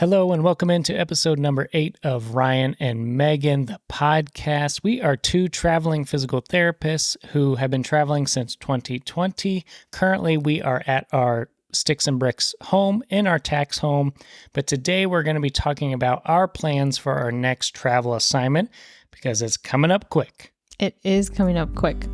Hello and welcome into episode number 8 of Ryan and Megan, the podcast. We are two traveling physical therapists who have been traveling since 2020. Currently, we are at our Sticks and Bricks home in our tax home, but today we're going to be talking about our plans for our next travel assignment because it's coming up quick. It is coming up quick.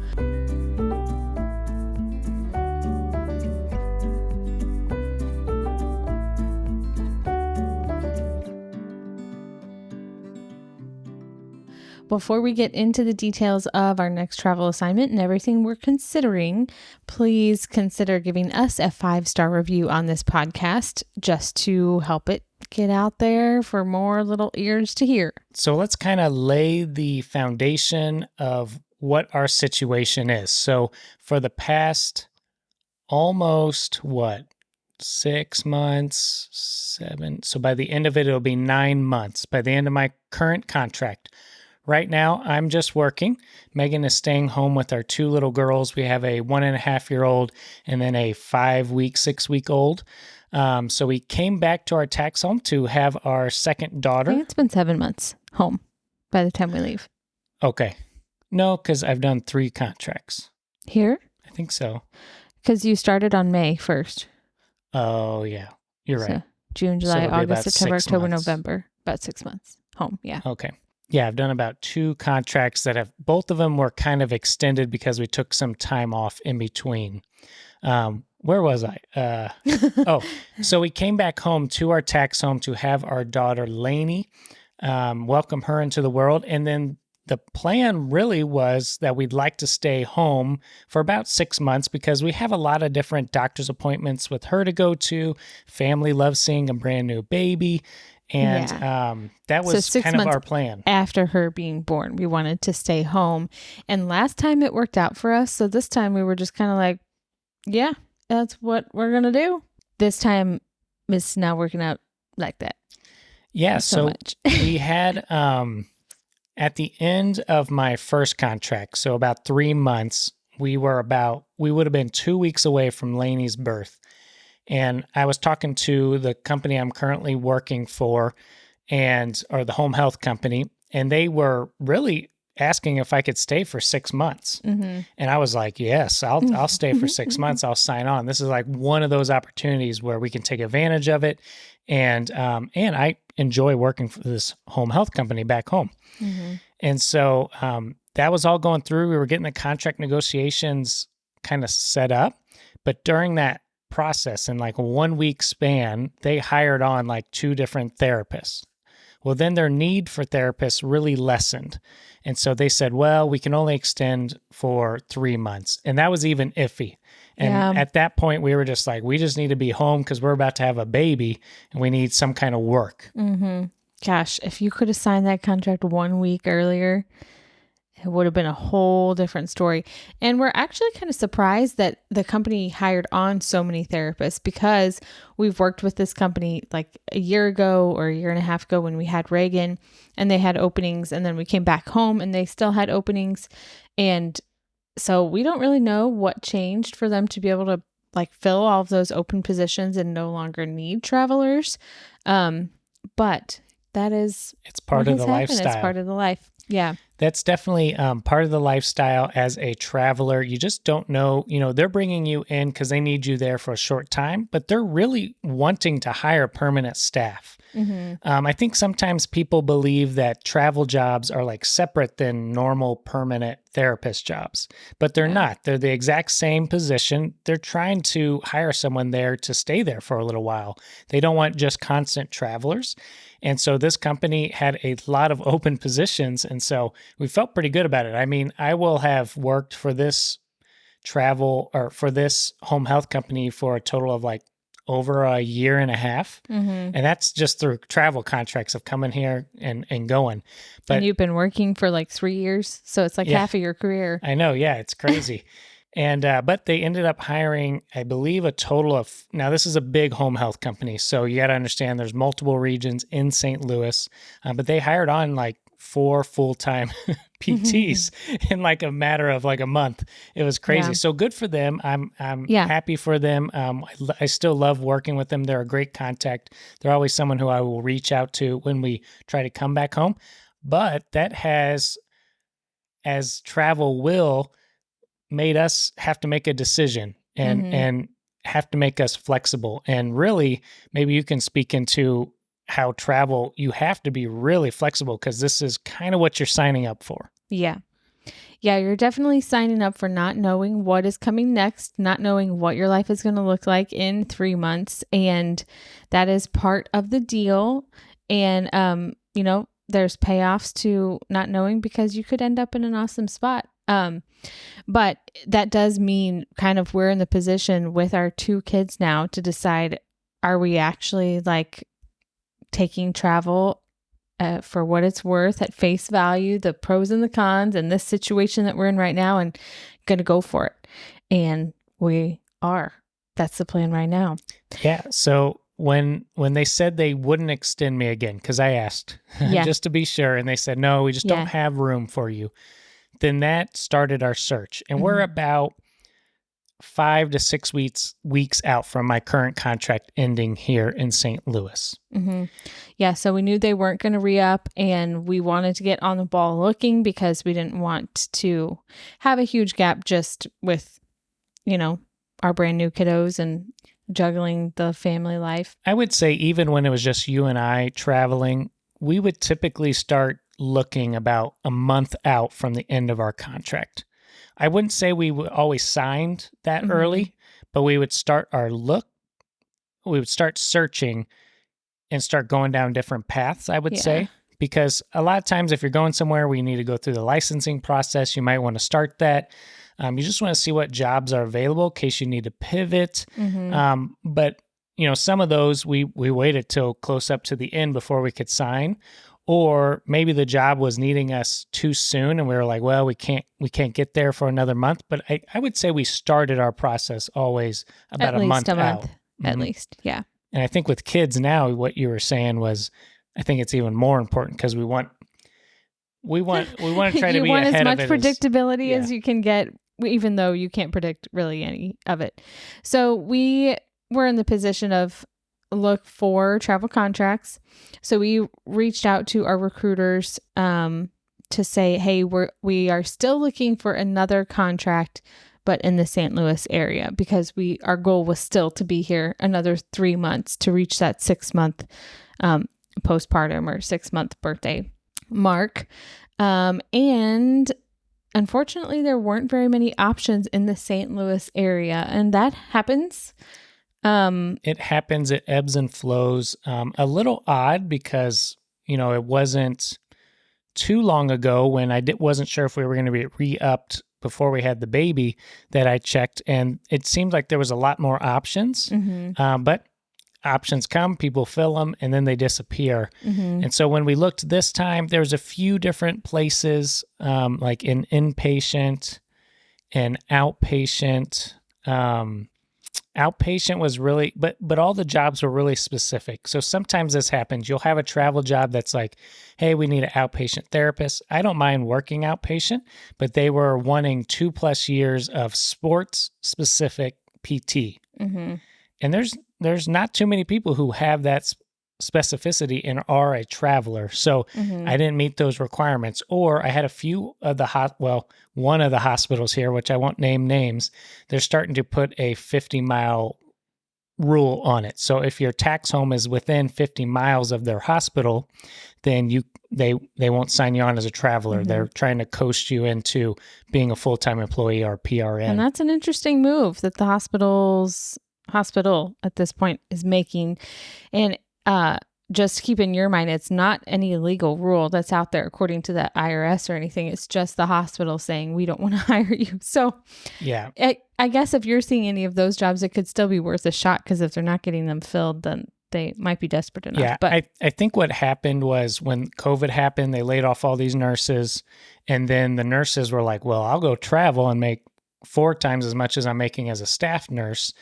Before we get into the details of our next travel assignment and everything we're considering, please consider giving us a 5-star review on this podcast just to help it get out there for more little ears to hear. So let's kind of lay the foundation of what our situation is. So for the past almost 6 months, 7. So by the end of it, it'll be 9 months. By the end of my current contract. Right now, I'm just working. Megan is staying home with our 2 little girls. We have a 1.5-year-old and then a 5-week, 6-week-old. So we came back to our tax home to have our second daughter. I think it's been 7 months home by the time we leave. Okay. No, because I've done 3 contracts. Here? I think so. Because you started on May 1st. Oh, yeah. You're right. So June, July, it'll be about August, September, 6 October, months. November. About 6 months home. Yeah. Okay. Yeah, I've done about 2 contracts that have, both of them were kind of extended because we took some time off in between. Where was I? So we came back home to our tax home to have our daughter Lainey, welcome her into the world. And then the plan really was that we'd like to stay home for about 6 months because we have a lot of different doctor's appointments with her to go to. Family loves seeing a brand new baby. And that was So kind of 6 months our plan. After her being born, we wanted to stay home. And last time it worked out for us. So this time we were just kind of like, yeah, that's what we're going to do. This time it's not working out like that. Yeah. So much. we had, at the end of my first contract, so about 3 months, we would have been 2 weeks away from Lainey's birth. And I was talking to the company I'm currently working for or the home health company, and they were really asking if I could stay for 6 months. Mm-hmm. And I was like, yes, I'll stay for 6 months. I'll sign on. This is like one of those opportunities where we can take advantage of it. And I enjoy working for this home health company back home. Mm-hmm. And so that was all going through. We were getting the contract negotiations kind of set up. But during that process, in like a 1-week span, they hired on like 2 different therapists. Well, then their need for therapists really lessened. And so they said, well, we can only extend for 3 months. And that was even iffy. And at that point, we were just like, we just need to be home because we're about to have a baby and we need some kind of work. Mm-hmm. Gosh, if you could have signed that contract 1 week earlier, it would have been a whole different story. And we're actually kind of surprised that the company hired on so many therapists because we've worked with this company like a year ago or a year and a half ago when we had Reagan and they had openings, and then we came back home and they still had openings. And so we don't really know what changed for them to be able to like fill all of those open positions and no longer need travelers. But that is, it's part of the lifestyle. It's part of the life. Yeah. That's definitely part of the lifestyle as a traveler. You just don't know, they're bringing you in because they need you there for a short time, but they're really wanting to hire permanent staff. Mm-hmm. I think sometimes people believe that travel jobs are like separate than normal permanent therapist jobs, but they're not. They're the exact same position. They're trying to hire someone there to stay there for a little while. They don't want just constant travelers. And so this company had a lot of open positions. And so we felt pretty good about it. I mean, I will have worked for this for this home health company for a total of like over a year and a half. Mm-hmm. And that's just through travel contracts of coming here and going. But and you've been working for like 3 years. So it's like half of your career. I know. Yeah, it's crazy. And but they ended up hiring, I believe, a total of, now this is a big home health company, so you got to understand there's multiple regions in St. Louis, but they hired on like 4 full-time PTs in like a matter of like a month. It was crazy. Yeah. So good for them. I'm Yeah. happy for them. I still love working with them. They're a great contact. They're always someone who I will reach out to when we try to come back home. But that has, as travel will, made us have to make a decision and have to make us flexible. And really, maybe you can speak into how travel, you have to be really flexible because this is kind of what you're signing up for. Yeah. Yeah, you're definitely signing up for not knowing what is coming next, not knowing what your life is going to look like in 3 months. And that is part of the deal. And, there's payoffs to not knowing because you could end up in an awesome spot. But that does mean kind of we're in the position with our 2 kids now to decide, are we actually like taking travel for what it's worth at face value, the pros and the cons, and this situation that we're in right now, and going to go for it. And we are. That's the plan right now. Yeah. So when they said they wouldn't extend me again, because I asked just to be sure, and they said, no, we just don't have room for you. Then that started our search. And we're about 5 to 6 weeks out from my current contract ending here in St. Louis. Yeah, so we knew they weren't going to re-up, and we wanted to get on the ball looking because we didn't want to have a huge gap just with, our brand new kiddos and juggling the family life. I would say even when it was just you and I traveling, we would typically start looking about a month out from the end of our contract. I wouldn't say we would always signed that early, but we would start our look. We would start searching and start going down different paths, I would say, because a lot of times if you're going somewhere where you need to go through the licensing process, you might want to start that. You just want to see what jobs are available in case you need to pivot. But, some of those we waited till close up to the end before we could sign. Or maybe the job was needing us too soon and we were like, well, we can't get there for another month. But I would say we started our process always about a month out. At least, yeah. And I think with kids now, what you were saying was, I think it's even more important because we want to try to be ahead of it. You want as much predictability as you can get, even though you can't predict really any of it. So we were in the position of look for travel contracts. So we reached out to our recruiters to say, hey, we are still looking for another contract, but in the St. Louis area, because our goal was still to be here another 3 months to reach that 6-month postpartum or 6-month birthday mark. And unfortunately, there weren't very many options in the St. Louis area, and that happens. It happens. It ebbs and flows. A little odd because, it wasn't too long ago when I wasn't sure if we were going to be re-upped before we had the baby that I checked, and it seemed like there was a lot more options. But options come, people fill them, and then they disappear. And so when we looked this time, there was a few different places, like in inpatient and outpatient. Outpatient was really, but all the jobs were really specific. So sometimes this happens. You'll have a travel job that's like, hey, we need an outpatient therapist. I don't mind working outpatient, but they were wanting 2+ years of sports specific PT. And there's not too many people who have that specificity and are a traveler. So I didn't meet those requirements. Or I had a few of one of the hospitals here, which I won't name names, they're starting to put a 50-mile rule on it. So if your tax home is within 50 miles of their hospital, then they won't sign you on as a traveler. They're trying to coast you into being a full-time employee or PRN. And that's an interesting move that the hospital at this point is making. And just keep in your mind, it's not any legal rule that's out there according to the IRS or anything. It's just the hospital saying, we don't want to hire you. So yeah, I guess if you're seeing any of those jobs, it could still be worth a shot, because if they're not getting them filled, then they might be desperate enough. Yeah, but I think what happened was when COVID happened, they laid off all these nurses, and then the nurses were like, well, I'll go travel and make 4 times as much as I'm making as a staff nurse.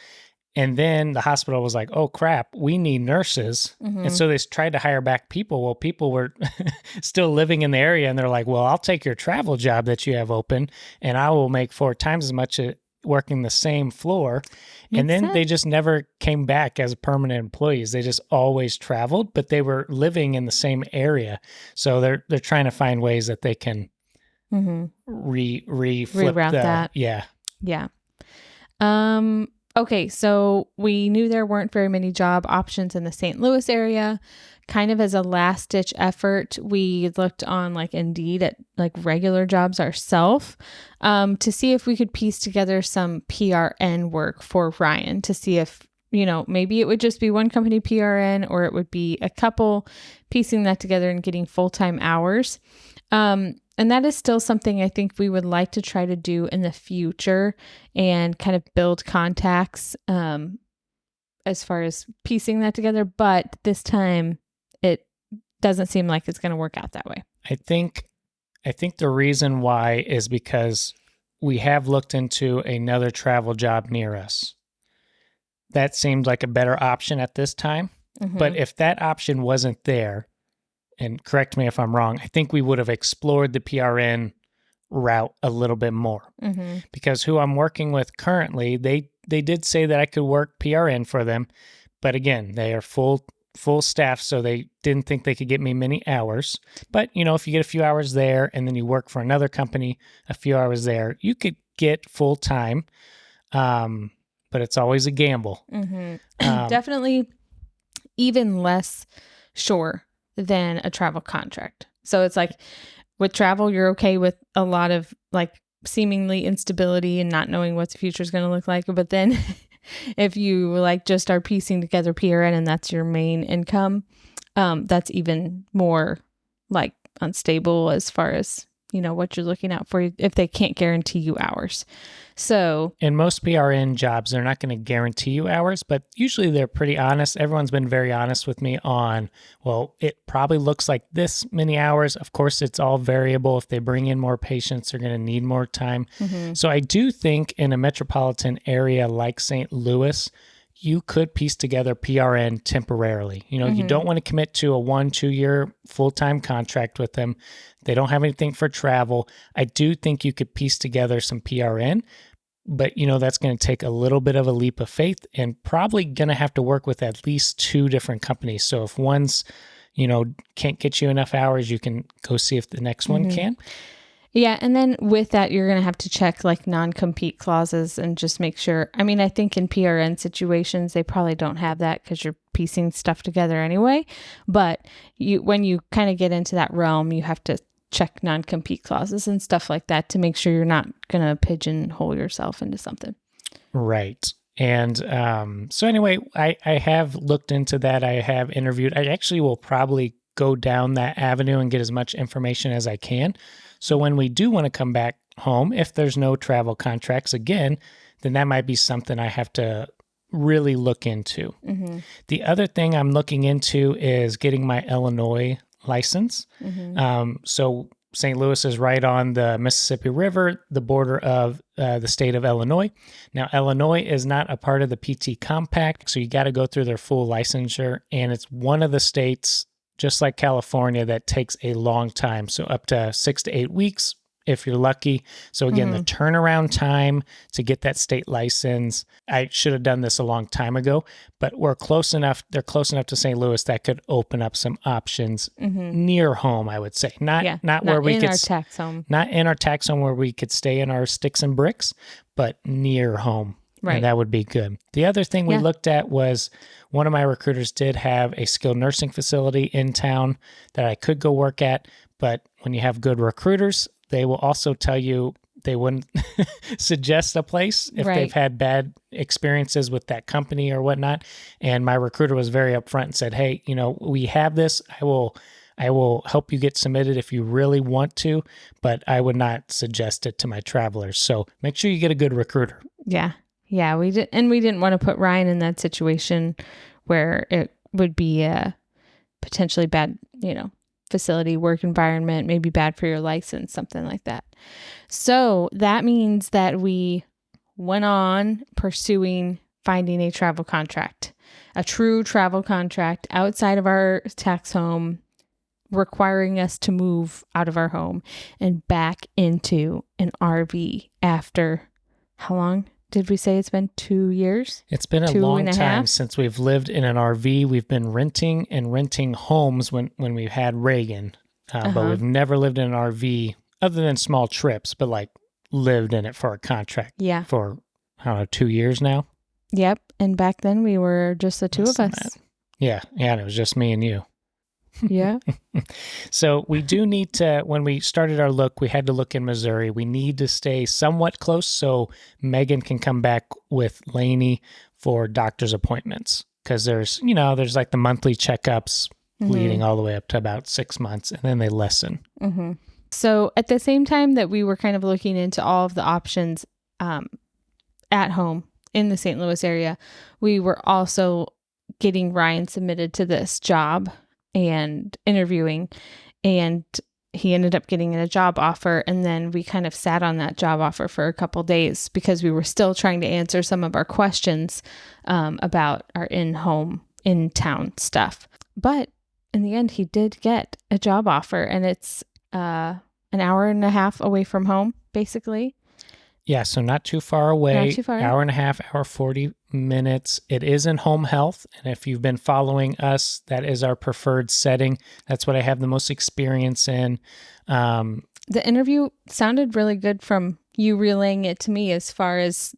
And then the hospital was like, oh crap, we need nurses. And so they tried to hire back people. Well, people were still living in the area, and they're like, well, I'll take your travel job that you have open, and I will make 4 times as much working the same floor. And then they just never came back as permanent employees. They just always traveled, but they were living in the same area. So they're trying to find ways that they can reroute that. Yeah. Yeah. Okay, so we knew there weren't very many job options in the St. Louis area. Kind of as a last ditch effort, we looked on like Indeed at like regular jobs ourselves to see if we could piece together some PRN work for Ryan, to see if, maybe it would just be one company PRN, or it would be a couple, piecing that together and getting full-time hours. And that is still something I think we would like to try to do in the future and kind of build contacts as far as piecing that together. But this time it doesn't seem like it's going to work out that way. I think the reason why is because we have looked into another travel job near us. That seemed like a better option at this time. But if that option wasn't there, and correct me if I'm wrong, I think we would have explored the PRN route a little bit more. Because who I'm working with currently, they did say that I could work PRN for them. But again, they are full staff, so they didn't think they could get me many hours. But, if you get a few hours there and then you work for another company, a few hours there, you could get full time. But it's always a gamble. Definitely even less sure than a travel contract. So it's like with travel, you're okay with a lot of like seemingly instability and not knowing what the future is going to look like. But then if you like just are piecing together PRN and that's your main income, that's even more like unstable as far as, what you're looking out for if they can't guarantee you hours. So in most PRN jobs, they're not going to guarantee you hours, but usually they're pretty honest. Everyone's been very honest with me on, well, it probably looks like this many hours. Of course, it's all variable. If they bring in more patients, they're going to need more time. So I do think in a metropolitan area like St. Louis, you could piece together PRN temporarily. You don't want to commit to a 1-2 year full-time contract with them. They don't have anything for travel. I do think you could piece together some PRN, but that's going to take a little bit of a leap of faith and probably going to have to work with at least 2 different companies. So if one's, can't get you enough hours, you can go see if the next one can. Yeah. And then with that, you're going to have to check like non-compete clauses and just make sure. I mean, I think in PRN situations, they probably don't have that because you're piecing stuff together anyway. But when you kind of get into that realm, you have to check non-compete clauses and stuff like that to make sure you're not going to pigeonhole yourself into something. Right. And so anyway, I have looked into that. I have interviewed. I actually will probably go down that avenue and get as much information as I can. So when we do want to come back home, if there's no travel contracts again, then that might be something I have to really look into. The other thing I'm looking into is getting my Illinois license. So St. Louis is right on the Mississippi River, the border of the state of Illinois. Now, Illinois is not a part of the PT Compact, so you got to go through their full licensure, and it's one of the states, just like California, that takes a long time. So up to 6 to 8 weeks if you're lucky. So again, the turnaround time to get that state license, I should have done this a long time ago, but we're close enough. They're close enough to St. Louis that could open up some options near home, I would say. Not where we could, our tax home. Not in our tax home where we could stay in our sticks and bricks, but near home. Right. And that would be good. The other thing we looked at was one of my recruiters did have a skilled nursing facility in town that I could go work at. But when you have good recruiters, they will also tell you they wouldn't suggest a place if they've had bad experiences with that company or whatnot. And my recruiter was very upfront and said, hey, we have this. I will help you get submitted if you really want to, but I would not suggest it to my travelers. So make sure you get a good recruiter. Yeah. Yeah, we did, and we didn't want to put Ryan in that situation where it would be a potentially bad, facility, work environment, maybe bad for your license, something like that. So that means that we went on pursuing finding a travel contract, a true travel contract outside of our tax home, requiring us to move out of our home and back into an RV after how long did we say it's been? 2 years? It's been a Two long and a time half? since we've lived in an RV. We've been renting homes when we've had Reagan, but we've never lived in an RV other than small trips, but like lived in it for a contract Yeah. for, I don't know, 2 years now. Yep. And back then we were just the two Less of than us. that. Yeah. And it was just me and you. Yeah. So we do need to, when we started our look, we had to look in Missouri. We need to stay somewhat close so Megan can come back with Lainey for doctor's appointments. Because there's like the monthly checkups leading all the way up to about 6 months, and then they lessen. Mm-hmm. So at the same time that we were kind of looking into all of the options at home in the St. Louis area, we were also getting Ryan submitted to this job and interviewing, and he ended up getting a job offer. And then we kind of sat on that job offer for a couple days because we were still trying to answer some of our questions about our in-town stuff. But in the end, he did get a job offer, and it's an hour and a half away from home, basically. Yeah, so not too far away. Not too far. Hour and a half, hour 40 minutes. It is in home health. And if you've been following us, that is our preferred setting. That's what I have the most experience in. The interview sounded really good from you relaying it to me as far as,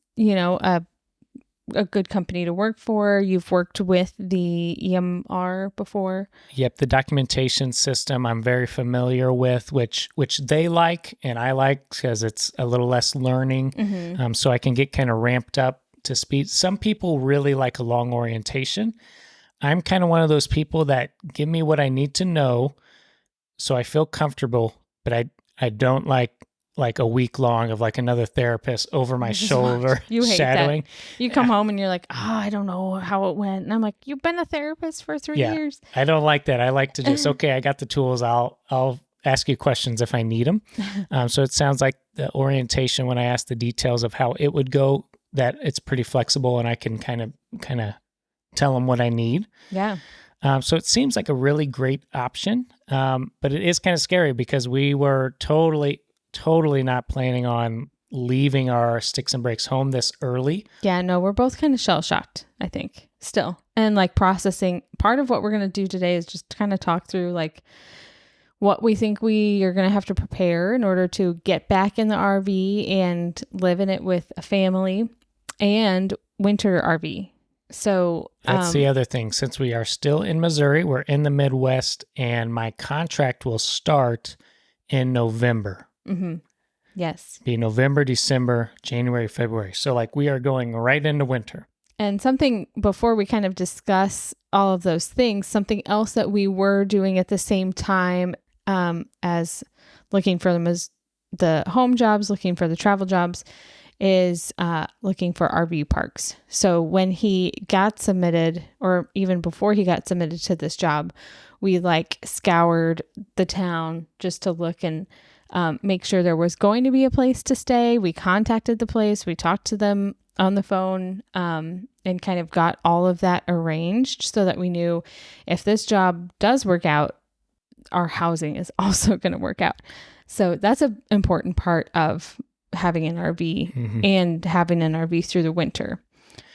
a good company to work for. You've worked with the EMR before. Yep, the documentation system I'm very familiar with, which they like and I like because it's a little less learning, so I can get kind of ramped up to speed. Some people really like a long orientation. I'm kind of one of those people that give me what I need to know so I feel comfortable, but I don't like a week long of like another therapist over my shoulder You hate shadowing. that. You come home and you're like, I don't know how it went. And I'm like, you've been a therapist for 3 years. I don't like that. I like to just, okay, I got the tools. I'll ask you questions if I need them. So it sounds like the orientation, when I ask the details of how it would go, that it's pretty flexible and I can kind of tell them what I need. Yeah. So it seems like a really great option. But it is kind of scary because we were totally not planning on leaving our Sticks and Breaks home this early. Yeah, no, we're both kind of shell shocked, I think, still. And like processing, part of what we're going to do today is just kind of talk through like what we think we are going to have to prepare in order to get back in the RV and live in it with a family and winter RV. So that's the other thing. Since we are still in Missouri, we're in the Midwest, and my contract will start in November. Yes. Be November, December, January, February. So like we are going right into winter. And something before we kind of discuss all of those things, something else that we were doing at the same time as looking for the home jobs, looking for the travel jobs, is looking for RV parks. So when he got submitted, or even before he got submitted to this job, we like scoured the town just to look and make sure there was going to be a place to stay. We contacted the place. We talked to them on the phone and kind of got all of that arranged so that we knew if this job does work out, our housing is also going to work out. So that's an important part of having an RV and having an RV through the winter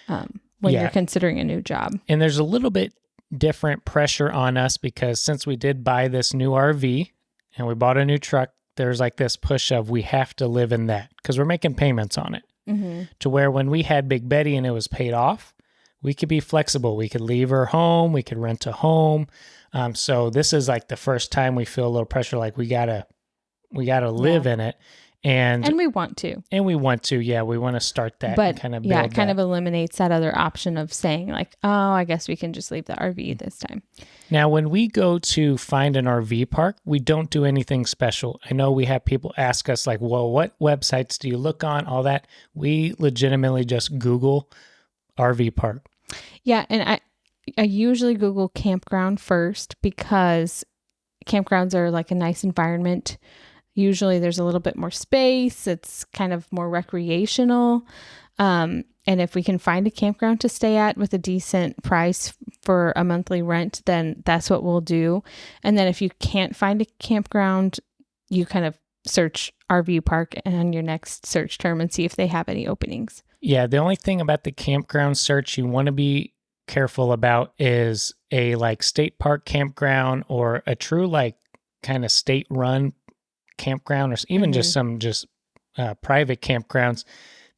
when you're considering a new job. And there's a little bit different pressure on us because since we did buy this new RV and we bought a new truck, there's like this push of we have to live in that because we're making payments on it. To where when we had Big Betty and it was paid off, we could be flexible. We could leave her home. We could rent a home. So this is like the first time we feel a little pressure, like we gotta live in it. And we want to. We want to, we want to start that and kind of build it kind of eliminates that other option of saying like, oh, I guess we can just leave the RV this time. Now, when we go to find an RV park, we don't do anything special. I know we have people ask us like, well, what websites do you look on? All that. We legitimately just Google RV park. Yeah, and I usually Google campground first because campgrounds are like a nice environment. Usually there's a little bit more space. It's kind of more recreational. And if we can find a campground to stay at with a decent price for a monthly rent, then that's what we'll do. And then if you can't find a campground, you kind of search RV park on your next search term and see if they have any openings. Yeah, the only thing about the campground search you want to be careful about is a like state park campground or a true like kind of state run campground, or even just some private campgrounds.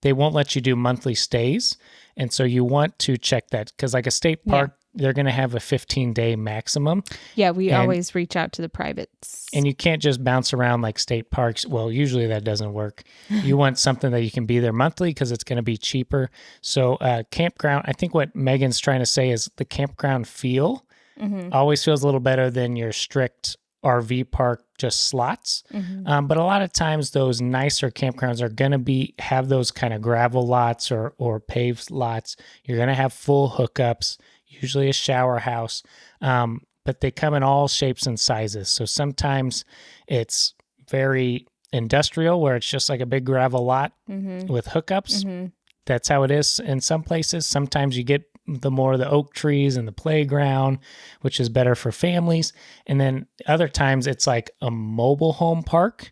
They won't let you do monthly stays. And so you want to check that because like a state park, they're going to have a 15-day maximum. Yeah, we always reach out to the privates. And you can't just bounce around like state parks. Well, usually that doesn't work. You want something that you can be there monthly because it's going to be cheaper. So campground, I think what Megan's trying to say is the campground feel always feels a little better than your strict RV park just slots. But a lot of times those nicer campgrounds are going to have those kind of gravel lots or paved lots. You're going to have full hookups, usually a shower house. But they come in all shapes and sizes. So sometimes it's very industrial where it's just like a big gravel lot with hookups. That's how it is in some places. Sometimes you get the more the oak trees and the playground, which is better for families. And then other times it's like a mobile home park,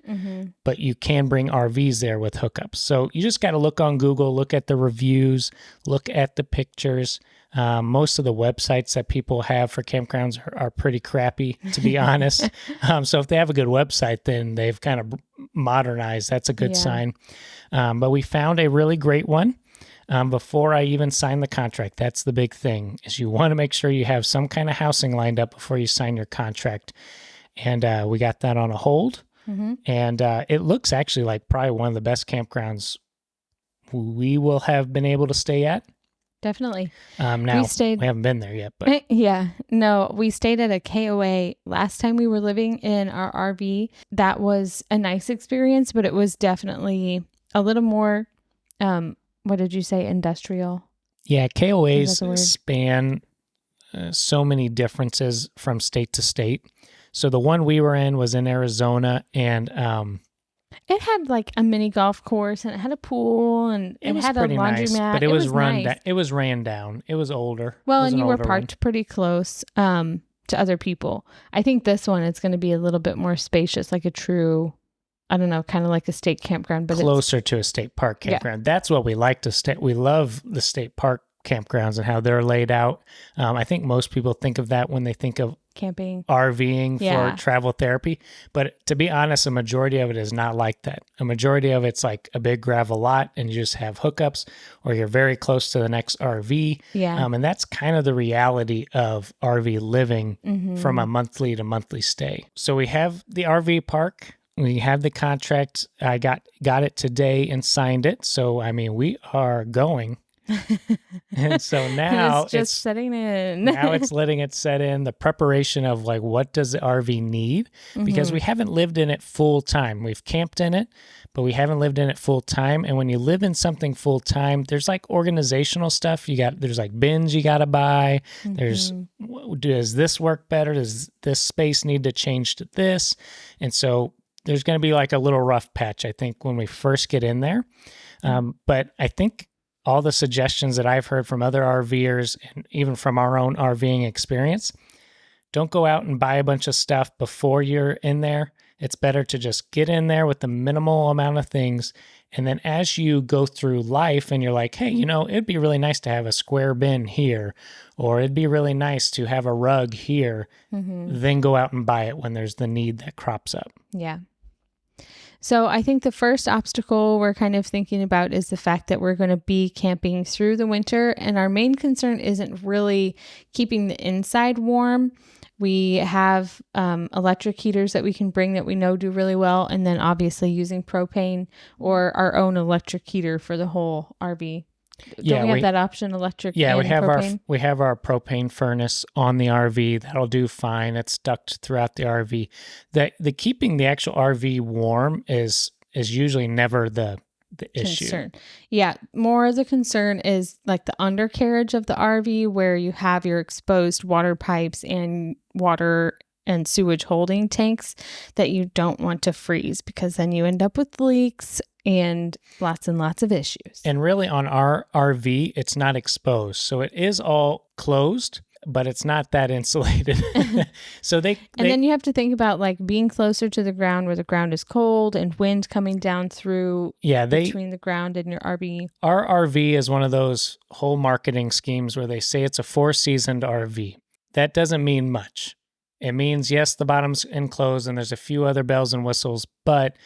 but you can bring RVs there with hookups. So you just got to look on Google, look at the reviews, look at the pictures. Most of the websites that people have for campgrounds are pretty crappy, to be honest. So if they have a good website, then they've kind of modernized. That's a good sign. But we found a really great one. Before I even sign the contract. That's the big thing, is you want to make sure you have some kind of housing lined up before you sign your contract. And we got that on a hold. And it looks actually like probably one of the best campgrounds we will have been able to stay at. Definitely. Now, we haven't been there yet. But we stayed at a KOA last time we were living in our RV. That was a nice experience, but it was definitely a little more... what did you say? Industrial? Yeah, KOAs span so many differences from state to state. So the one we were in was in Arizona, and it had like a mini golf course, and it had a pool, and it had a laundromat. Nice, but it was run down. It was ran down. It was older. Well, and you were parked pretty close to other people. I think this one it's going to be a little bit more spacious, like a true... I don't know, kind of like a state campground, but closer to a state park campground. That's what we like to stay. We love the state park campgrounds and how they're laid out. I think most people think of that when they think of camping, RVing for travel therapy. But to be honest, a majority of it is not like that. A majority of it's like a big gravel lot and you just have hookups, or you're very close to the next RV. And that's kind of the reality of RV living from a monthly to monthly stay. So we have the RV park. We have the contract. I got it today and signed it. So, I mean, we are going. And so now it's just setting in. Now it's letting it set in, the preparation of like, what does the RV need? Because we haven't lived in it full time. We've camped in it, but we haven't lived in it full time. And when you live in something full time, there's like organizational stuff. There's like bins you got to buy. There's, does this work better? Does this space need to change to this? And so there's going to be like a little rough patch, I think, when we first get in there. But I think all the suggestions that I've heard from other RVers and even from our own RVing experience, don't go out and buy a bunch of stuff before you're in there. It's better to just get in there with the minimal amount of things. And then as you go through life and you're like, hey, it'd be really nice to have a square bin here, or it'd be really nice to have a rug here, then go out and buy it when there's the need that crops up. Yeah. So I think the first obstacle we're kind of thinking about is the fact that we're going to be camping through the winter, and our main concern isn't really keeping the inside warm. We have electric heaters that we can bring that we know do really well, and then obviously using propane or our own electric heater for the whole RV. Don't we have that option, electric? Yeah, and propane? we have our propane furnace on the RV. That'll do fine. It's ducted throughout the RV. The keeping the actual RV warm is usually never the issue. Concern. Yeah, more of the concern is like the undercarriage of the RV, where you have your exposed water pipes and water and sewage holding tanks that you don't want to freeze, because then you end up with leaks and lots of issues. And really on our RV, it's not exposed. So it is all closed, but it's not that insulated. So And then you have to think about like being closer to the ground where the ground is cold and wind coming down through between the ground and your RV. Our RV is one of those whole marketing schemes where they say it's a 4-seasoned RV. That doesn't mean much. It means, yes, the bottom's enclosed and there's a few other bells and whistles, but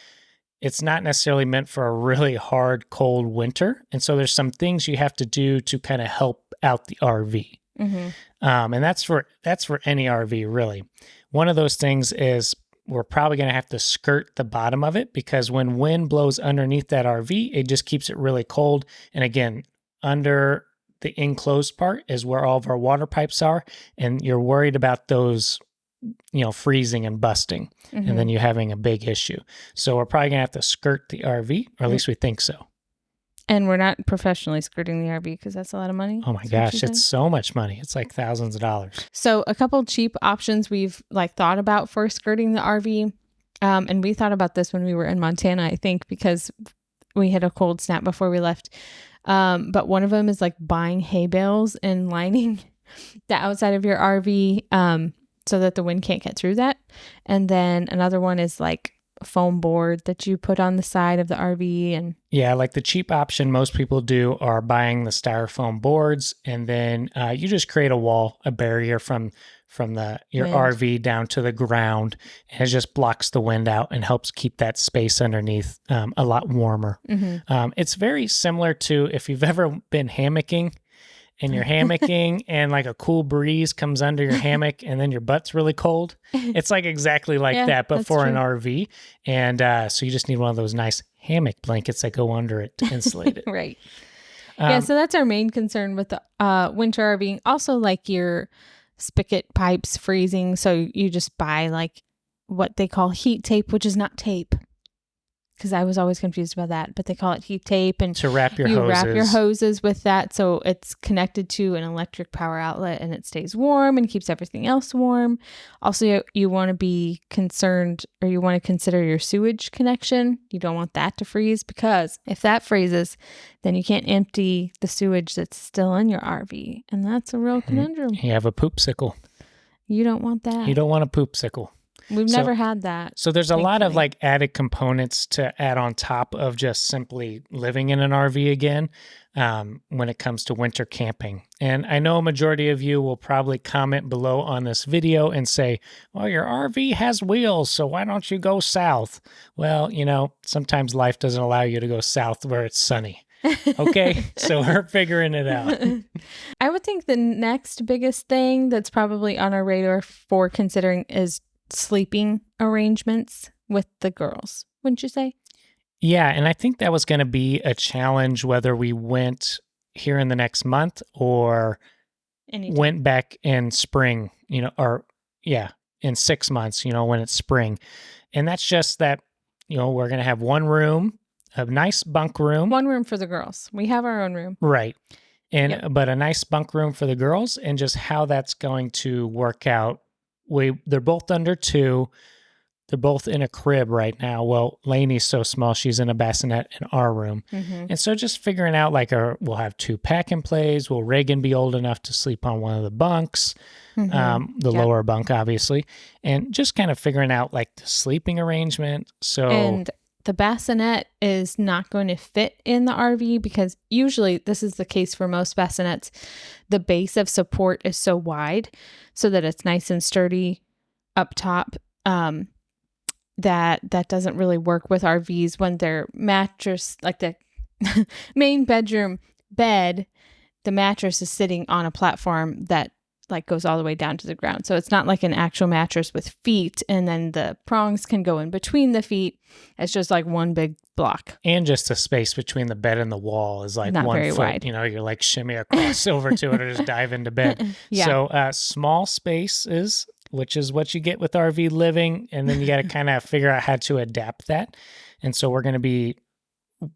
it's not necessarily meant for a really hard, cold winter. And so there's some things you have to do to kind of help out the RV. Mm-hmm. And that's for any RV, really. One of those things is we're probably going to have to skirt the bottom of it because when wind blows underneath that RV, it just keeps it really cold. And again, under the enclosed part is where all of our water pipes are. And you're worried about those, freezing and busting. Mm-hmm. And then you having a big issue. So we're probably going to have to skirt the RV, or at least we think so. And we're not professionally skirting the RV because that's a lot of money. Oh my gosh, it's so much money. It's like thousands of dollars. So a couple cheap options we've thought about for skirting the RV. And we thought about this when we were in Montana, I think, because we had a cold snap before we left. But one of them is like buying hay bales and lining the outside of your RV so that the wind can't get through that. And then another one is like a foam board that you put on the side of the RV. And yeah, like the cheap option most people do are buying the styrofoam boards, and then you just create a wall, a barrier from your wind. RV down to the ground, and it just blocks the wind out and helps keep that space underneath a lot warmer. Mm-hmm. It's very similar to if you've ever been hammocking. And you're hammocking and like a cool breeze comes under your hammock and then your butt's really cold. It's like exactly like that, but for an RV. And so you just need one of those nice hammock blankets that go under it to insulate it. Right. So that's our main concern with the winter RVing. Also like your spigot pipes freezing. So you just buy like what they call heat tape, which is not tape. Because I was always confused about that, but they call it heat tape, and to wrap your you hoses. wrap your hoses with that, so it's connected to an electric power outlet, and it stays warm and keeps everything else warm. Also, you want to be concerned, or you want to consider your sewage connection. You don't want that to freeze, because if that freezes, then you can't empty the sewage that's still in your RV, and that's a real conundrum. You have a poopsicle. You don't want that. You don't want a poopsicle. We've never had that. So there's a lot of like added components to add on top of just simply living in an RV again when it comes to winter camping. And I know a majority of you will probably comment below on this video and say, well, your RV has wheels, so why don't you go south? Well, sometimes life doesn't allow you to go south where it's sunny. Okay, so we're figuring it out. I would think the next biggest thing that's probably on our radar for considering is sleeping arrangements with the girls, wouldn't you say? Yeah, and I think that was going to be a challenge whether we went here in the next month or went back in spring, in 6 months, when it's spring. And that's just that, we're going to have one room, a nice bunk room. One room for the girls. We have our own room. Right. But a nice bunk room for the girls, and just how that's going to work out. They're both under 2. They're both in a crib right now. Well, Lainey's so small, she's in a bassinet in our room. Mm-hmm. And so just figuring out we'll have 2 pack and plays. Will Reagan be old enough to sleep on one of the bunks? Mm-hmm. The lower bunk, obviously. And just kind of figuring out the sleeping arrangement. And the bassinet is not going to fit in the RV because usually this is the case for most bassinets. The base of support is so wide so that it's nice and sturdy up top. That doesn't really work with RVs when their mattress, like the main bedroom bed, the mattress is sitting on a platform that goes all the way down to the ground. So it's not like an actual mattress with feet, and then the prongs can go in between the feet. It's just like one big block. And just the space between the bed and the wall is like not 1 very foot. Wide. You're shimmy across over to it or just dive into bed. Yeah. So small spaces, which is what you get with RV living. And then you got to kind of figure out how to adapt that. And so we're going to be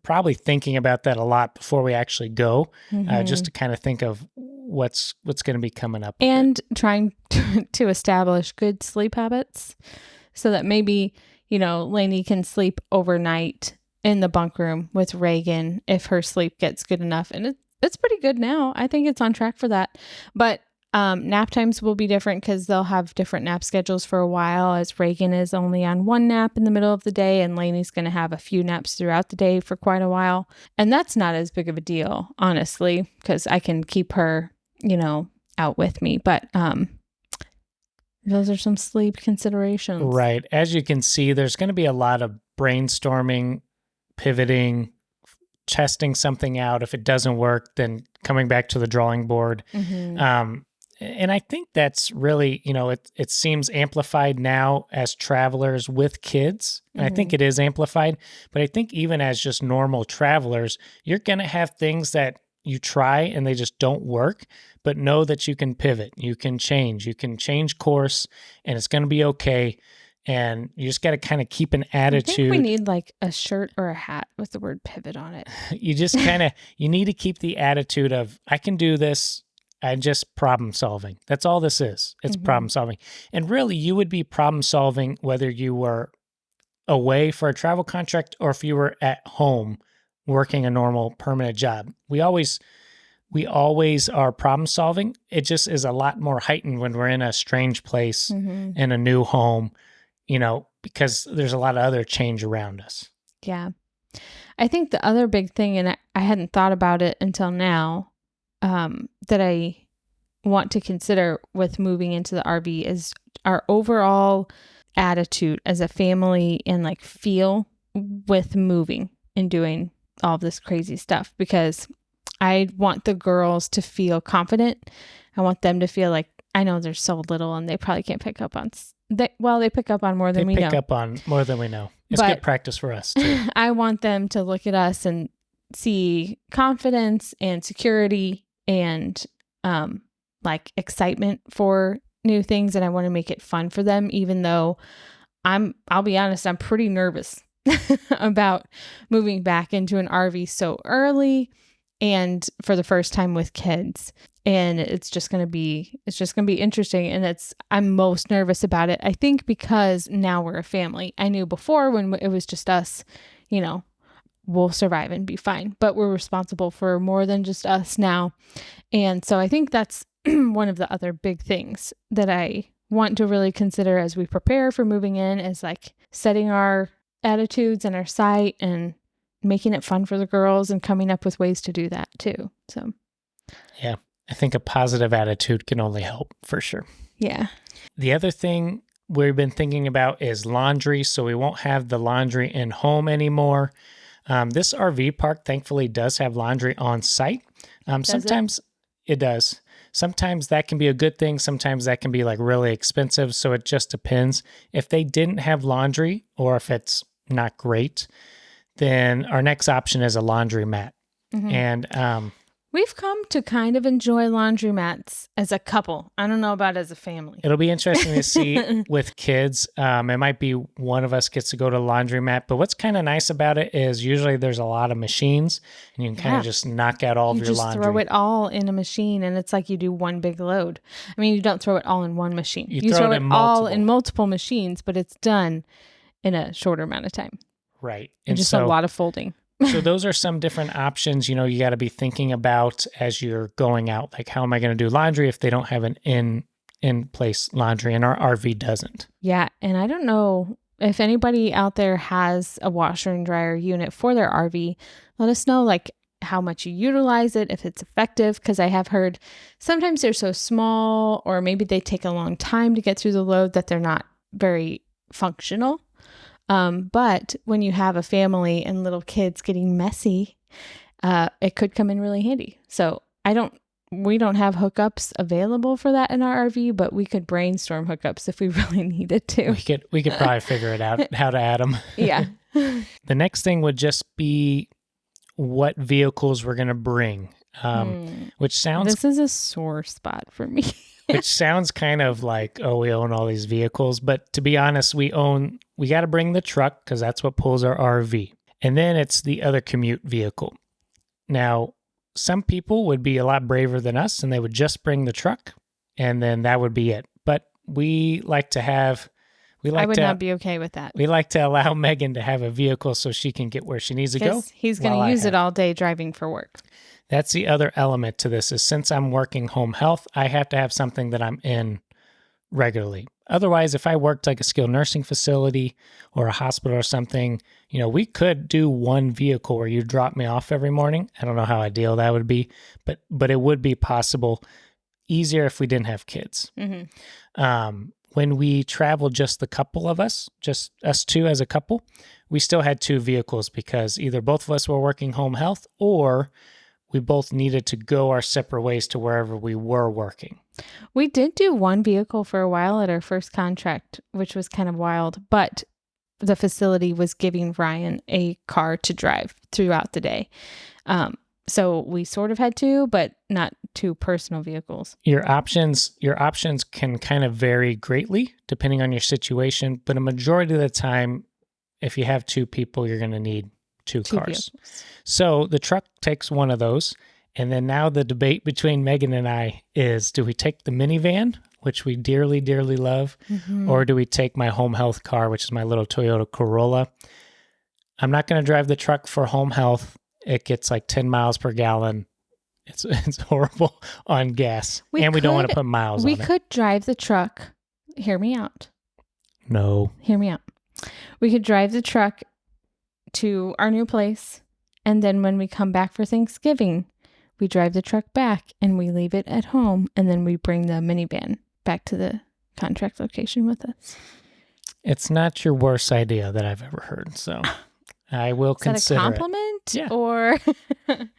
probably thinking about that a lot before we actually go, just to kind of think of what's going to be coming up. And trying to establish good sleep habits so that maybe, Lainey can sleep overnight in the bunk room with Reagan if her sleep gets good enough. And it's pretty good now. I think it's on track for that. But nap times will be different because they'll have different nap schedules for a while, as Reagan is only on one nap in the middle of the day and Lainey's going to have a few naps throughout the day for quite a while. And that's not as big of a deal, honestly, because I can keep her, out with me. But those are some sleep considerations. Right. As you can see, there's going to be a lot of brainstorming, pivoting, testing something out. If it doesn't work, then coming back to the drawing board. Mm-hmm. And I think that's really, it seems amplified now as travelers with kids. And I think it is amplified. But I think even as just normal travelers, you're going to have things that you try and they just don't work, but know that you can pivot, you can change course, and it's going to be okay. And you just got to kind of keep an attitude. I think we need like a shirt or a hat with the word pivot on it. You just you need to keep the attitude of, I can do this. And just problem solving. That's all this is. It's problem solving. And really, you would be problem solving whether you were away for a travel contract or if you were at home working a normal permanent job. We always are problem solving. It just is a lot more heightened when we're in a strange place, in a new home, because there's a lot of other change around us. Yeah. I think the other big thing, and I hadn't thought about it until now, that I want to consider with moving into the RV is our overall attitude as a family and like feel with moving and doing all this crazy stuff, because I want the girls to feel confident. I want them to feel like, I know they're so little and they probably can't pick up on, they pick up on more than we know. They pick up on more than we know. It's good practice for us too. I want them to look at us and see confidence and security and like excitement for new things, and I want to make it fun for them, even though I'll be honest, I'm pretty nervous about moving back into an RV so early and for the first time with kids. And it's just going to be interesting, and I'm most nervous about it, I think, because now we're a family. I knew before when it was just us, we'll survive and be fine, but we're responsible for more than just us now. And so I think that's one of the other big things that I want to really consider as we prepare for moving in, is like setting our attitudes and our sight and making it fun for the girls and coming up with ways to do that too. So yeah, I think a positive attitude can only help for sure. Yeah. The other thing we've been thinking about is laundry. So we won't have the laundry in home anymore. This RV park, thankfully, does have laundry on site. Sometimes it does. Sometimes that can be a good thing. Sometimes that can be like really expensive. So it just depends. If they didn't have laundry, or if it's not great, then our next option is a laundromat. And we've come to kind of enjoy laundromats as a couple. I don't know about as a family. It'll be interesting to see with kids. It might be one of us gets to go to a laundromat, but what's kind of nice about it is usually there's a lot of machines and you can kind of just knock out all of your laundry. You just throw it all in a machine and it's like you do one big load. I mean, you don't throw it all in one machine. You throw it all in multiple machines, but it's done in a shorter amount of time. Right. And just a lot of folding. So those are some different options, you got to be thinking about as you're going out. Like, how am I going to do laundry if they don't have an in-place laundry, and our RV doesn't? Yeah, and I don't know if anybody out there has a washer and dryer unit for their RV. Let us know, like, how much you utilize it, if it's effective, because I have heard sometimes they're so small, or maybe they take a long time to get through the load that they're not very functional. But when you have a family and little kids getting messy, it could come in really handy. So we don't have hookups available for that in our RV, but we could brainstorm hookups if we really needed to. We could probably figure it out how to add them. Yeah. The next thing would just be what vehicles we're going to bring, which sounds... This is a sore spot for me. Which sounds kind of like, oh, we own all these vehicles. But to be honest, we got to bring the truck because that's what pulls our RV. And then it's the other commute vehicle. Now, some people would be a lot braver than us and they would just bring the truck and then that would be it. But we like to have We I like would to not be okay with that. we like to allow Megan to have a vehicle so she can get where she needs to go. Because he's going while to I use it have- all day driving for work. That's the other element to this is since I'm working home health, I have to have something that I'm in regularly. Otherwise, if I worked like a skilled nursing facility or a hospital or something, we could do one vehicle where you drop me off every morning. I don't know how ideal that would be, but it would be possible. Easier if we didn't have kids. When we traveled, just the couple of us, just us two as a couple, we still had two vehicles because either both of us were working home health or we both needed to go our separate ways to wherever we were working. We did do one vehicle for a while at our first contract, which was kind of wild, but the facility was giving Ryan a car to drive throughout the day. So we sort of had two, but not two personal vehicles. Your options can kind of vary greatly depending on your situation, but a majority of the time, if you have two people, you're going to need two cars. Vehicles. So the truck takes one of those. And then now the debate between Megan and I is, do we take the minivan, which we dearly, dearly love, or do we take my home health car, which is my little Toyota Corolla? I'm not going to drive the truck for home health. It gets like 10 miles per gallon. It's horrible on gas. We don't want to put miles on it. We could drive the truck. Hear me out. No. Hear me out. We could drive the truck to our new place. And then when we come back for Thanksgiving, we drive the truck back and we leave it at home. And then we bring the minivan back to the contract location with us. It's not your worst idea that I've ever heard. So I will consider that a compliment? Yeah. Or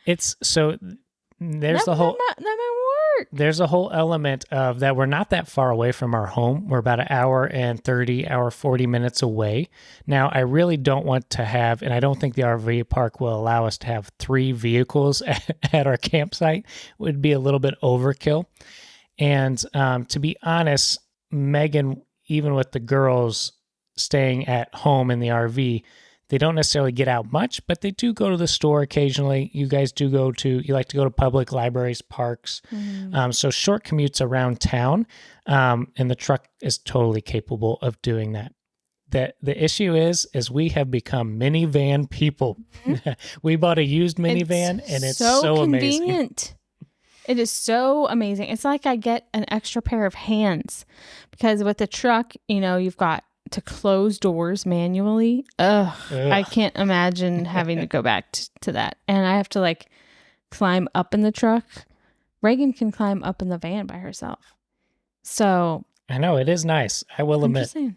it's so there's the whole that might work. There's a whole element of that we're not that far away from our home. We're about an hour and 40 minutes away. Now, I really don't want to have, and I don't think the RV park will allow us to have 3 vehicles at our campsite. It would be a little bit overkill. And to be honest, Megan, even with the girls staying at home in the RV, they don't necessarily get out much, but they do go to the store occasionally. You guys you like to go to public libraries, parks. So short commutes around town, and the truck is totally capable of doing that. The issue is we have become minivan people. We bought a used minivan, and it's so convenient. Amazing. It is so amazing. It's like I get an extra pair of hands because with the truck, you've got to close doors manually. Ugh. I can't imagine having to go back to that. And I have to climb up in the truck. Reagan can climb up in the van by herself. So I know it is nice. I will admit. I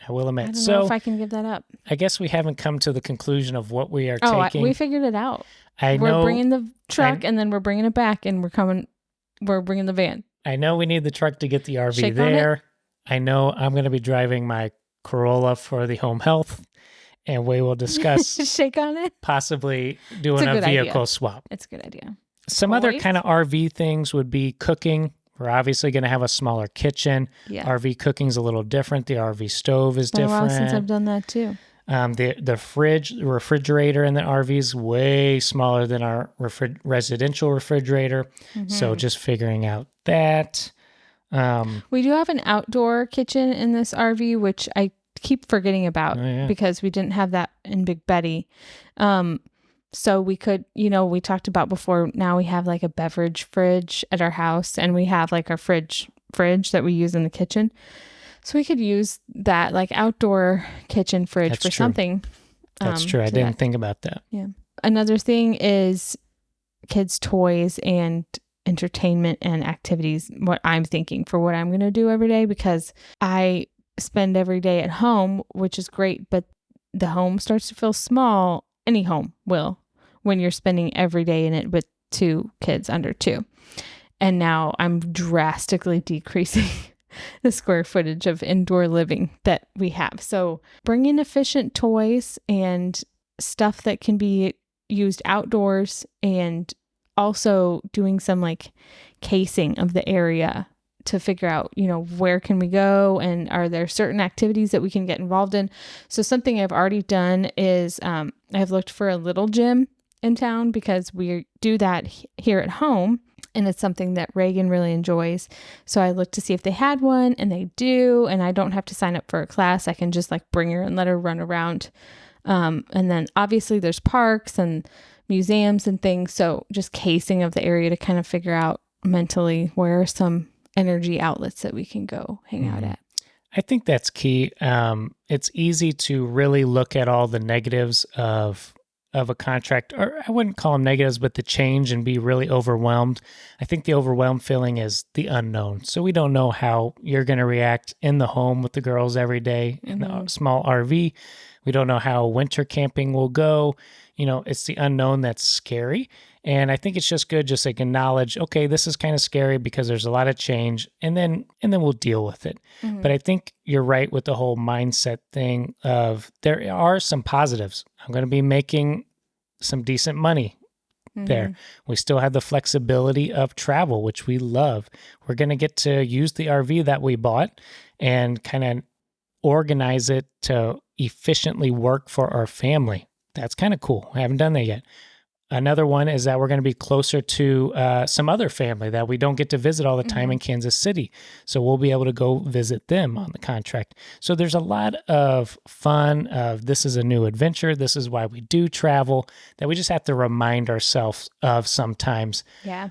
don't know if I can give that up. I guess we haven't come to the conclusion of what we are taking. We figured it out. We're bringing the truck and then we're bringing it back and we're bringing the van. I know we need the truck to get the RV there. I know I'm going to be driving my Corolla for the home health, and we will discuss shake on it, possibly doing a vehicle swap. It's a good idea. Some other kind of RV things would be cooking. We're obviously going to have a smaller kitchen. Yeah. RV cooking's a little different. The RV stove is different. Been a while since I've done that too. The refrigerator in the RV is way smaller than our residential refrigerator. So just figuring out that. We do have an outdoor kitchen in this RV, which I keep forgetting about because we didn't have that in Big Betty. So we could, we talked about before, now we have a beverage fridge at our house and we have our fridge that we use in the kitchen. So we could use that outdoor kitchen fridge for something. That's true. I didn't think about that. Yeah. Another thing is kids' toys and entertainment and activities, what I'm thinking for what I'm going to do every day, because I spend every day at home, which is great, but the home starts to feel small. Any home will when you're spending every day in it with 2 kids under 2. And now I'm drastically decreasing the square footage of indoor living that we have. So bring in efficient toys and stuff that can be used outdoors, and also doing some casing of the area to figure out, where can we go and are there certain activities that we can get involved in. So something I've already done is I've looked for a little gym in town because we do that here at home. And it's something that Reagan really enjoys. So I looked to see if they had one, and they do. And I don't have to sign up for a class. I can just like bring her and let her run around. And then obviously there's parks and museums and things. So just casing of the area to kind of figure out mentally where are some energy outlets that we can go hang out at. I think that's key. It's easy to really look at all the negatives of a contract, or I wouldn't call them negatives, but the change, and be really overwhelmed. I think the overwhelmed feeling is the unknown. So we don't know how you're going to react in the home with the girls every day in the small RV. We don't know how winter camping will go. It's the unknown that's scary. And I think it's just good just like acknowledge, okay, this is kind of scary because there's a lot of change, and then we'll deal with it. But I think you're right with the whole mindset thing of there are some positives. I'm going to be making some decent money there. We still have the flexibility of travel, which we love. We're going to get to use the RV that we bought and kind of organize it to efficiently work for our family. That's kind of cool. I haven't done that yet. Another one is that we're going to be closer to some other family that we don't get to visit all the time in Kansas City. So we'll be able to go visit them on the contract. So there's a lot of fun of this is a new adventure. This is why we do travel, that we just have to remind ourselves of sometimes. Yeah.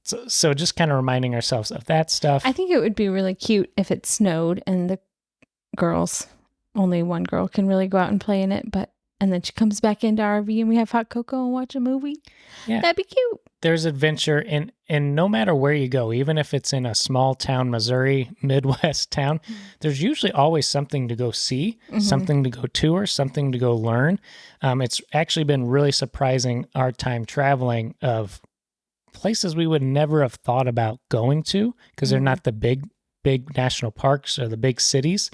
So just kind of reminding ourselves of that stuff. I think it would be really cute if it snowed and the girls, only one girl can really go out and play in it, and then she comes back into RV and we have hot cocoa and watch a movie. Yeah. That'd be cute. There's adventure and no matter where you go, even if it's in a small town, Missouri, Midwest town, there's usually always something to go see, something to go tour, something to go learn. It's actually been really surprising our time traveling of places we would never have thought about going to because they're not the big national parks or the big cities.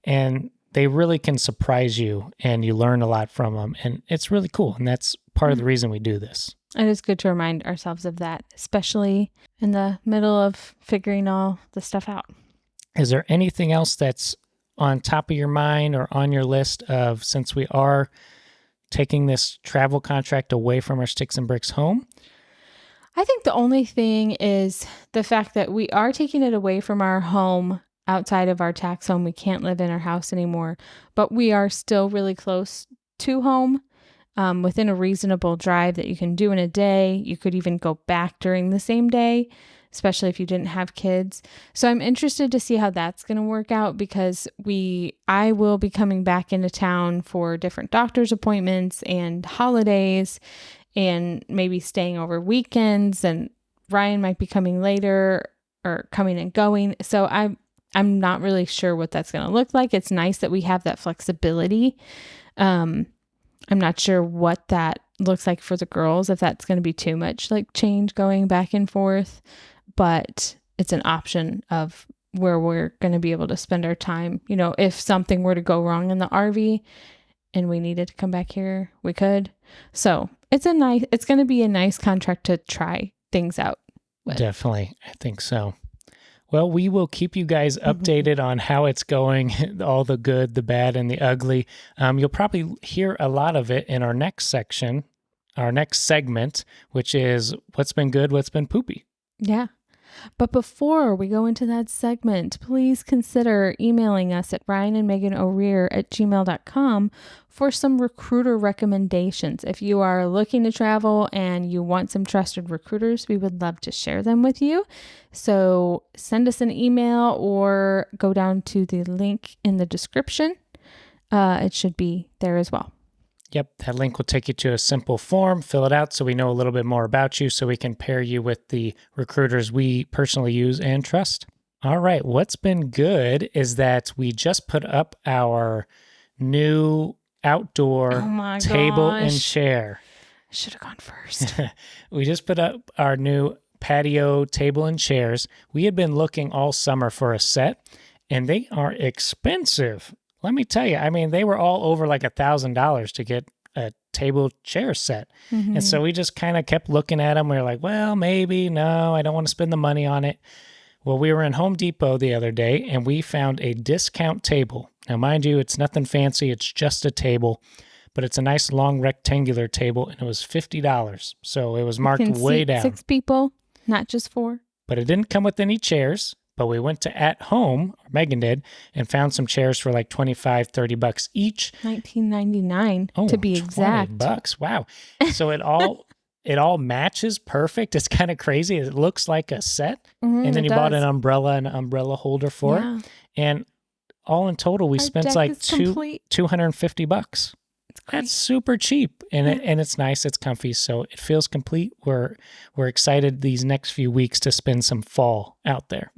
And they really can surprise you, and you learn a lot from them. And it's really cool. And that's part of the reason we do this. It is good to remind ourselves of that, especially in the middle of figuring all the stuff out. Is there anything else that's on top of your mind or on your list of, since we are taking this travel contract away from our Sticks and Bricks home? I think the only thing is the fact that we are taking it away from our home outside of our tax home. We can't live in our house anymore, but we are still really close to home, within a reasonable drive that you can do in a day. You could even go back during the same day, especially if you didn't have kids. So I'm interested to see how that's going to work out because I will be coming back into town for different doctor's appointments and holidays and maybe staying over weekends, and Ryan might be coming later or coming and going. So I'm not really sure what that's going to look like. It's nice that we have that flexibility. I'm not sure what that looks like for the girls, if that's going to be too much like change going back and forth, but it's an option of where we're going to be able to spend our time. If something were to go wrong in the RV and we needed to come back here, we could. So it's going to be a nice contract to try things out with. Definitely. I think so. Well, we will keep you guys updated on how it's going, all the good, the bad, and the ugly. You'll probably hear a lot of it in our next section, our next segment, which is what's been good, what's been poopy. Yeah. But before we go into that segment, please consider emailing us at ryanandmegano'Rear@gmail.com for some recruiter recommendations. If you are looking to travel and you want some trusted recruiters, we would love to share them with you. So send us an email or go down to the link in the description. It should be there as well. Yep, that link will take you to a simple form. Fill it out so we know a little bit more about you so we can pair you with the recruiters we personally use and trust. All right, what's been good is that we just put up our new outdoor table and chair. I should have gone first. We just put up our new patio table and chairs. We had been looking all summer for a set, and they are expensive. Let me tell you, they were all over like $1,000 to get a table chair set. And so we just kind of kept looking at them. We were like, well, maybe, no, I don't want to spend the money on it. Well, we were in Home Depot the other day and we found a discount table. Now, mind you, it's nothing fancy. It's just a table, but it's a nice long rectangular table and it was $50. So it was marked way down. 6 people. not just 4. But it didn't come with any chairs. But we went to At Home, or Megan did, and found some chairs for like $25-$30 each. $19.99 to be exact. $20. Wow. So it all matches perfect. It's kind of crazy. It looks like a set. And then you bought an umbrella holder for it. And all in total, we spent like $250. That's super cheap, and it's nice. It's comfy, so it feels complete. We're excited these next few weeks to spend some fall out there.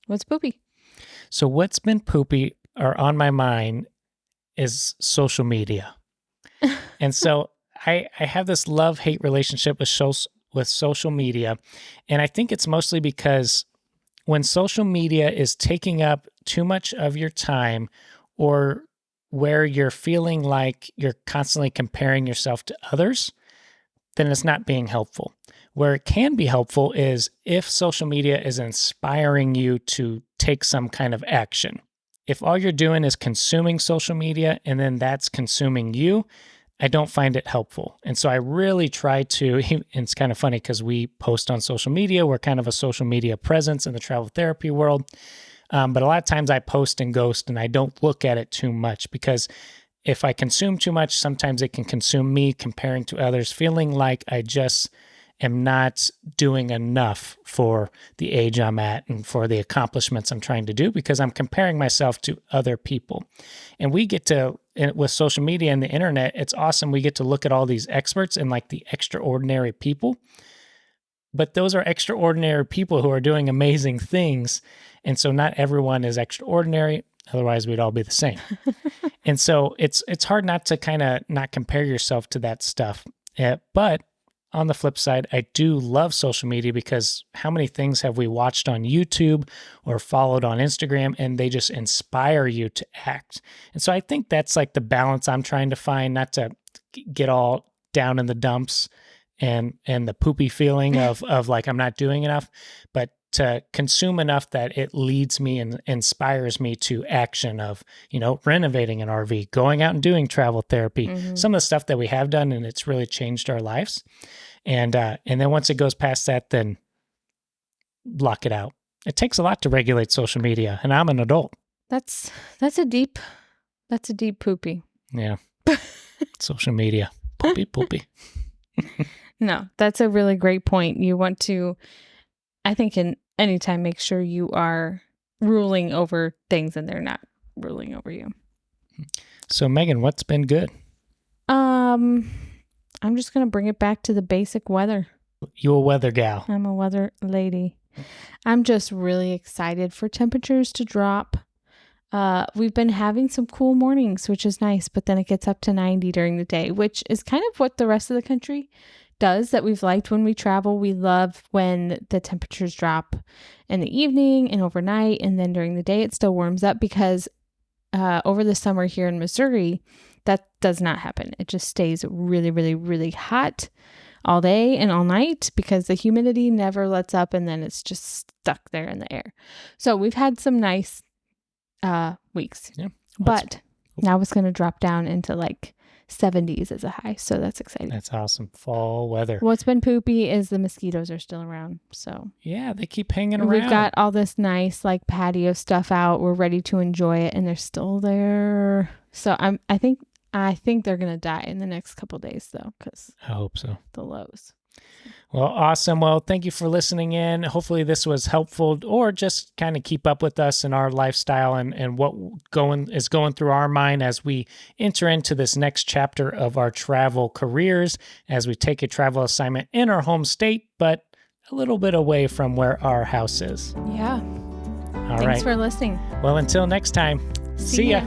What's poopy? So what's been poopy or on my mind is social media, and so I have this love-hate relationship with social media, and I think it's mostly because when social media is taking up too much of your time, or where you're feeling like you're constantly comparing yourself to others, then it's not being helpful. Where it can be helpful is if social media is inspiring you to take some kind of action. If all you're doing is consuming social media and then that's consuming you, I don't find it helpful. And so I really try to, and it's kind of funny because we post on social media. We're kind of a social media presence in the travel therapy world. But a lot of times I post and ghost and I don't look at it too much, because if I consume too much, sometimes it can consume me, comparing to others, feeling like I just am not doing enough for the age I'm at and for the accomplishments I'm trying to do, because I'm comparing myself to other people. And we get to, with social media and the internet, it's awesome. We get to look at all these experts and like the extraordinary people. But those are extraordinary people who are doing amazing things. And so not everyone is extraordinary. Otherwise, we'd all be the same. And so it's hard not to kind of not compare yourself to that stuff. But on the flip side, I do love social media, because how many things have we watched on YouTube or followed on Instagram, and they just inspire you to act. And so I think that's like the balance I'm trying to find, not to get all down in the dumps and the poopy feeling of like I'm not doing enough, but to consume enough that it leads me and inspires me to action of, renovating an RV, going out and doing travel therapy, some of the stuff that we have done, and it's really changed our lives. And then once it goes past that, then block it out. It takes a lot to regulate social media, and I'm an adult. That's a deep poopy. Yeah. Social media. Poopy. No, that's a really great point. You want to, I think, in any time, make sure you are ruling over things and they're not ruling over you. So, Megan, what's been good? I'm just going to bring it back to the basic weather. You a weather gal. I'm a weather lady. I'm just really excited for temperatures to drop. We've been having some cool mornings, which is nice, but then it gets up to 90 during the day, which is kind of what the rest of the country does that we've liked when we travel. We love when the temperatures drop in the evening and overnight, and then during the day it still warms up, because over the summer here in Missouri, that does not happen. It just stays really, really, really hot all day and all night, because the humidity never lets up, and then it's just stuck there in the air. So we've had some nice weeks, but now it's going to drop down into like 70s as a high. So that's exciting. That's awesome. Fall weather. What's been poopy is the mosquitoes are still around. So yeah, they keep hanging around. We've got all this nice like patio stuff out. We're ready to enjoy it, and they're still there. So I think they're going to die in the next couple of days, though, because I hope so. The lows. Well, awesome. Well, thank you for listening in. Hopefully this was helpful, or just kind of keep up with us in our lifestyle and what is going through our mind as we enter into this next chapter of our travel careers, as we take a travel assignment in our home state, but a little bit away from where our house is. Yeah. All right. Thanks for listening. Well, until next time, see ya.